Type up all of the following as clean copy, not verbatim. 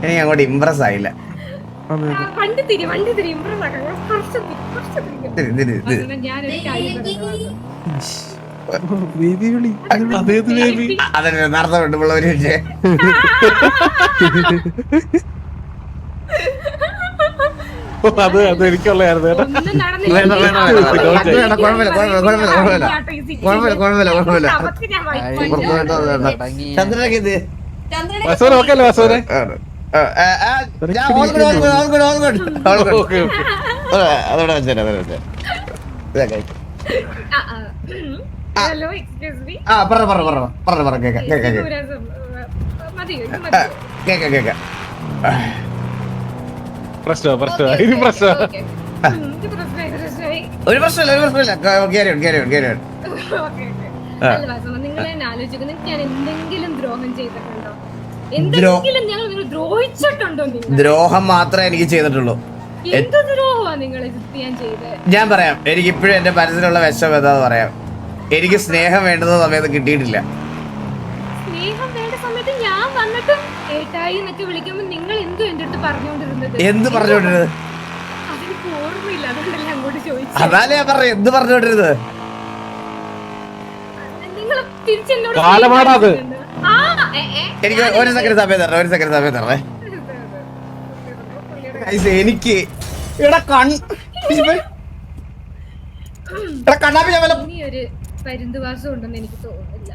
എനിക്ക് അങ്ങോട്ട് ഇംപ്രസ് ആയില്ല. വണ്ടി തിരി ഇമ്പ്രസ് ആക്കാം. കുറച്ച് ഞാനൊരു കാര്യം അതന്നെ നേരത്തെ വിട്ടുള്ള ഒരു വിഷയം. അത് എനിക്കുള്ളായിരുന്നു കേട്ടോ. ചന്ദ്രനൊക്കെ ഇത് വസൂന ഓക്കെ അല്ലേ വസൂനെ? അതോടെ വെച്ചേ ഹലോ എക്സ്ക്യൂസ് മീ ആ പറഞ്ഞ കേക്കാം ഇനി പ്രശ്നം ഒരു പ്രശ്നമില്ല. നിങ്ങൾ തന്നെ ആലോചിക്കും, നിങ്ങൾക്ക് ഞാൻ എന്തെങ്കിലും ദ്രോഹം ചെയ്തിട്ടുണ്ടോ? എന്തെങ്കിലും ഞങ്ങൾ നിങ്ങൾ ദ്രോഹിച്ചിട്ടുണ്ടോ? ദ്രോഹം മാത്രമേ എനിക്ക് ചെയ്തിട്ടുള്ളൂ. എന്ത് ദ്രോഹമാണ് നിങ്ങൾ ഞാൻ ചെയ്തത്? ഞാൻ പറയാം, എനിക്ക് ഇപ്പോഴും എന്റെ മനസ്സിലുള്ള വിഷം എന്താന്ന് പറയാം. എനിക്ക് സ്നേഹം വേണ്ടുന്ന സമയത്ത് കിട്ടിയിട്ടില്ല. സ്നേഹം വേണ്ട സമയത്ത് ഞാൻ വന്നിട്ട് ഏട്ടായി എന്നൊക്കെ വിളിക്കുമ്പോ നിങ്ങൾ എന്തോ എന്റെ അടുത്ത് പറഞ്ഞുകൊണ്ടിരുന്നത്? എന്ത് പറഞ്ഞോണ്ടിരുന്നത്? അതെനിക്ക് ഓർമ്മയില്ല, അതുകൊണ്ടല്ലേ അങ്ങോട്ട് ചോദിച്ചു. അതാലേ ഞാൻ പറഞ്ഞു, എന്ത് പറഞ്ഞോണ്ടിരുന്നത്? നിങ്ങൾ തിരിച്ചെന്നോട് കാലമാടാത്. എനിക്ക് ഒരു സെക്കൻഡ് സമയം തരണേ. എനിക്ക് ഇനി ഒരു പരുന്തുവാസം ഉണ്ടെന്ന് എനിക്ക് തോന്നുന്നില്ല.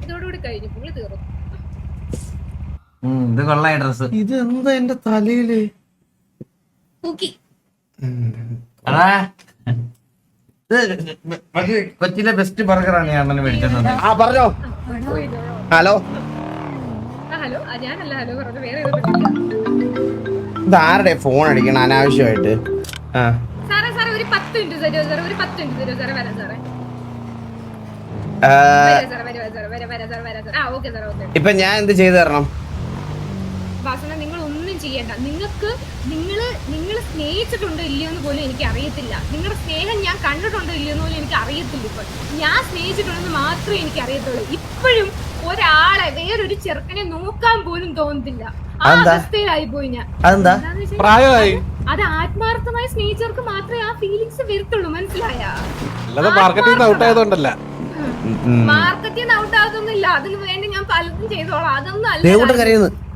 ഇതോടുകൂടി കഴിഞ്ഞു, പുള്ളി തീർന്നു. ഇത് കൊള്ളായ ഡ്രസ്. ഇത് എന്താ എന്റെ തലയില് കൊച്ചിയിലെ ബെസ്റ്റ് ബർഗറാണ് ഞാൻ മേടിച്ചത്. ആ പറഞ്ഞോ. ഹലോ ഹലോ, ഞാനല്ല ഹലോ പറഞ്ഞു, വേറെ ഇതാരുടെ ഫോൺ അടിക്കണം അനാവശ്യമായിട്ട്? സാറേ ഒരു 10 മിനിറ്റ് തരുമോ സാറേ? ഒരു 10 മിനിറ്റ് തരുമോ സാറേ? വരാം സാറേ. Okay sir, okay. ഇപ്പൊ ഞാൻ എന്ത് ചെയ്തു തരണം? വാസന, നിങ്ങൾ ഒന്നും ചെയ്യണ്ട. നിങ്ങൾ സ്നേഹിച്ചിട്ടുണ്ടോ ഇല്ലയോ എന്ന് പോലും എനിക്ക് അറിയത്തില്ല. നിങ്ങളുടെ സ്നേഹം ഞാൻ കണ്ടിട്ടുണ്ടോ ഇല്ലയോ എന്ന് പോലും എനിക്ക് അറിയത്തില്ല. ഇപ്പൊ ഞാൻ സ്നേഹിച്ചിട്ടുണ്ടെന്ന് മാത്രമേ എനിക്ക് അറിയത്തുള്ളൂ. ഇപ്പോഴും ഒരാളെ വേറൊരു ചെറുക്കനെ നോക്കാൻ പോലും തോന്നുന്നില്ല. ആ അവസ്ഥയിലായി പോയി ഞാൻ. പ്രായമായി. അത് ആത്മാർത്ഥമായി സ്നേഹിച്ചവർക്ക് മാത്രമേ ആ ഫീലിങ്സ് വരത്തുള്ളൂ, മനസ്സിലായ? മാർക്കറ്റിംഗ് ഔട്ട് ആയതുകൊണ്ടല്ല. മാർക്കറ്റിൽ ഔട്ട് ആകുന്നില്ല. അതിന് വേണ്ടി ഞാൻ പലതും ചെയ്തോളാം. അതൊന്നും അല്ല.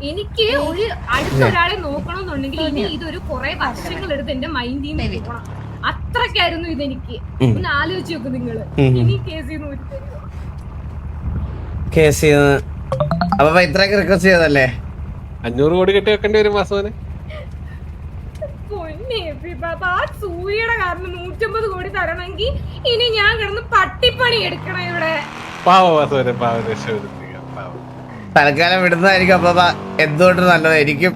എനിക്ക് ഒരു അടുത്ത ഒരാളെ നോക്കണമെന്നുണ്ടെങ്കിൽ ഇനി ഇതൊരു കുറെ വർഷങ്ങൾ എടുത്ത് എന്റെ മൈൻഡിൽ നിന്ന് പോകണം. അത്രക്കായിരുന്നു ഇതെനിക്ക്. ഒന്ന് ആലോചിച്ച് നോക്കും നിങ്ങള്. ഇനി കേസ് അപ്പൊ ഇത്രയൊക്കെ റിക്വസ്റ്റ് ചെയ്തല്ലേ? 500 കോടി കെട്ടി വെക്കേണ്ടി വരും മാസവന്. സൂര്യയുടെ കാരണം 150 കോടി തരണമെങ്കിൽ ഇനി ഞാൻ കിടന്ന് പട്ടിപ്പണി എടുക്കണം ഇവിടെ. തൽക്കാലം വിടുന്നതായിരിക്കും അപ്പൊ എന്തുകൊണ്ട് നല്ലതായിരിക്കും.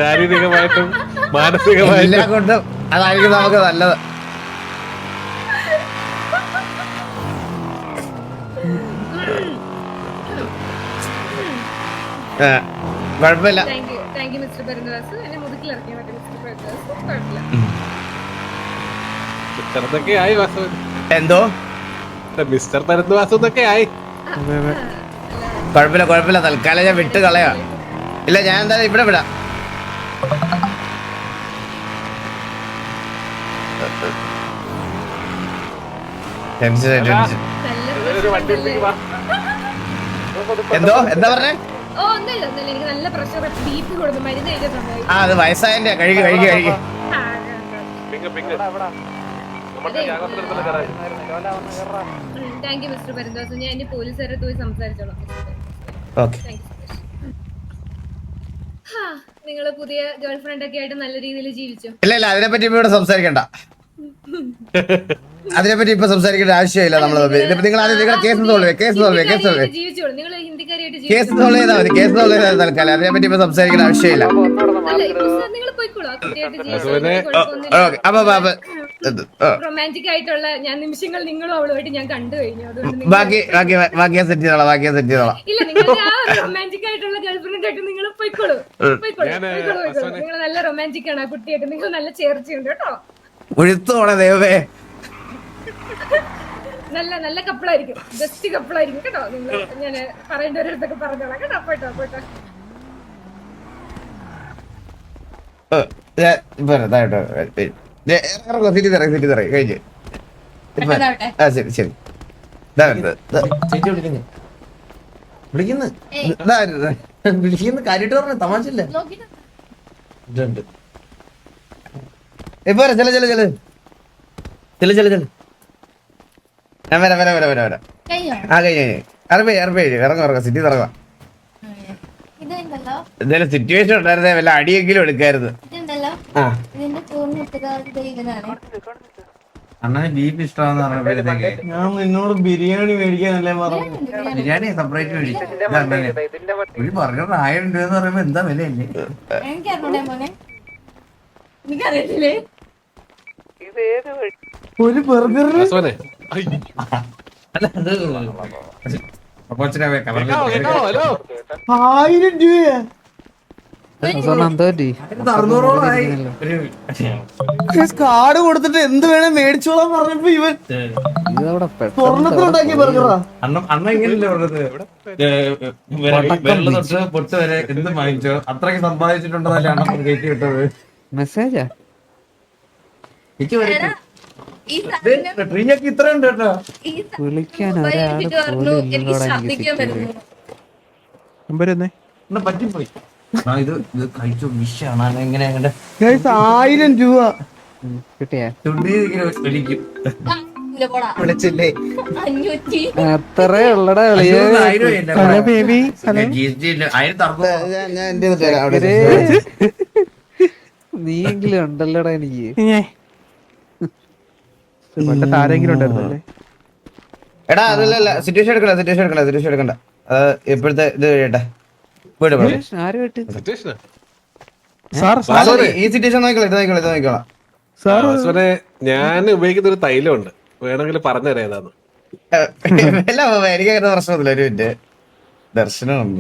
ശാരീരികമായിട്ടും മാനസികമായിട്ടും എല്ലാം കൊണ്ടും അതായിരിക്കും നമുക്ക് നല്ലത്. കുഴപ്പമില്ല. എന്തോ മിസ്റ്റർ പരന്തുവാസം എന്നൊക്കെ ആയി. കുഴപ്പമില്ല. തൽക്കാലം ഞാൻ വിട്ട് കളയാ. ഇല്ല, ഞാൻ എന്തായാലും ഇവിടെ വിടാം. എന്താ പറഞ്ഞേ? ആ, അത് വയസ്സായതിന്റെ. കഴുകി നിങ്ങള് പുതിയ ഗേൾഫ്രണ്ട് ഒക്കെ ആയിട്ട് നല്ല രീതിയിൽ ജീവിച്ചോ? ഇല്ല, അതിനെപ്പറ്റി ഇവിടെ സംസാരിക്കണ്ട. അതിനെപ്പറ്റി ഇപ്പൊ സംസാരിക്കേണ്ട ആവശ്യമില്ല. നിങ്ങൾ കേസ് സോൾവ് ചെയ്താൽ മതി. തൽക്കാലം അതിനെപ്പറ്റി ഇപ്പൊ സംസാരിക്കേണ്ട ആവശ്യമില്ല. റൊമാൻറ്റിക് ആയിട്ടുള്ള നിമിഷങ്ങൾ നിങ്ങളും അവളുമായിട്ട് ഞാൻ കണ്ടു കഴിഞ്ഞു. ബാക്കി സെറ്റ് ചെയ്തോളാം. ഇല്ല, നിങ്ങൾ റൊമാൻറ്റിക് ആയിട്ടുള്ള ഗേൾഫ്രണ്ട് ആയിട്ട് നിങ്ങൾ പോയിക്കോളൂ. നിങ്ങൾ നല്ല റൊമാൻറ്റിക് ആണ് ആ കുട്ടിയായിട്ട്. നിങ്ങൾ നല്ല ചേർച്ചയുണ്ട് കേട്ടോ. ഒഴുത്തോടെ ദൈവമേ. നല്ല നല്ല കപ്പിളായിരിക്കും, ബെസ്റ്റ് കപ്പിളായിരിക്കും കേട്ടോ. നിങ്ങൾ ഞാൻ പറയേണ്ടവരടുത്തൊക്കെ പറഞ്ഞോളാം കേട്ടോ. പോയിട്ടോ പോയിട്ടോ. സിറ്റി തറ കഴിഞ്ഞ്. ആ ശരി ശരി. ചേച്ചി വിളിക്കുന്നു കാര്യമായിട്ട് പറഞ്ഞു, തമാശല്ല. ഇപ്പൊ ചെല ചെല ചെല ചെല ചെല ചെല ഞാൻ വരാം. ആ കഴിഞ്ഞ ഇറങ്ങാം സിറ്റി ഇറങ്ങാം. എന്തായാലും സിറ്റുവേഷൻ ഉണ്ടായിരുന്നേ വല്ല അടിയെങ്കിലും എടുക്കായിരുന്നു. അണ്ണന് ബീഫ് ഇഷ്ടമാന്ന് പറഞ്ഞപ്പോഴത്തേക്ക് ഞാൻ നിന്നോട് ബിരിയാണി മേടിക്കാനല്ലേ പറഞ്ഞു. ബിരിയാണി സെപ്പറേറ്റ് മേടിക്കും. ഒരു ബർഗർ 1000 രൂപ എന്ന് പറയുമ്പോ എന്താ വിലയല്ലേ? ഒരു ബർഗറിന് വാസുവനെ ഐ, അല്ല അത് കേക്കാവോ, ഹലോ 1000 രൂപയാ. കാർഡ് കൊടുത്തിട്ട് എന്ത് വേണേ മേടിച്ചോളാൻ പറഞ്ഞപ്പോ ഇവൻ സ്വർണ്ണത്തിലുണ്ടാക്കിയ ബർഗറാ. അണ്ണ ഇങ്ങനല്ലേ പറഞ്ഞത്, വെള്ളം തൊട്ട് പൊട്ട് വരെ എന്ത് വാങ്ങിച്ചോ അത്രയ്ക്ക് സമ്പാദിച്ചിട്ടുണ്ടെന്നല്ലേ അണ്ണ കയറ്റി വിട്ടത്. മെസ്സേജാ ട്രീയൊക്കെ ഇത്രയുണ്ട് കേട്ടോ. വിളിക്കാൻ ഒരാള് പോലും ഇല്ലല്ലോടാ എനിക്ക്. പറ്റിപ്പോയി. ഇത് കഴിച്ചു വിഷയാണ് എങ്ങനെ 1000 രൂപ കിട്ടിയാ വിളിച്ചില്ലേ? അത്രേ ഉള്ളടാ കളിയ. ബേബി നീയെങ്കിലും ഉണ്ടല്ലോടാ എനിക്ക്. ആരെങ്കിലും ഉണ്ടായിരുന്നല്ലേ? എടാ അതല്ല സിറ്റുവേഷൻ എടുക്കണ്ട. ഇപ്പോഴത്തെ ഇത് കഴിയട്ടെ. ആര് കേട്ട് സിറ്റുവേഷനാ ഈ സിറ്റുവേഷൻ നോക്കിക്കോളാം. വാസുവനെ ഞാൻ ഉപയോഗിക്കുന്ന ഒരു തൈലമുണ്ട്, വേണമെങ്കിൽ പറഞ്ഞുതരാം ഏതാന്ന്. എനിക്ക് അങ്ങനെ പ്രശ്നമൊന്നുമില്ല. ഒരു മിനിറ്റ് ദർശനം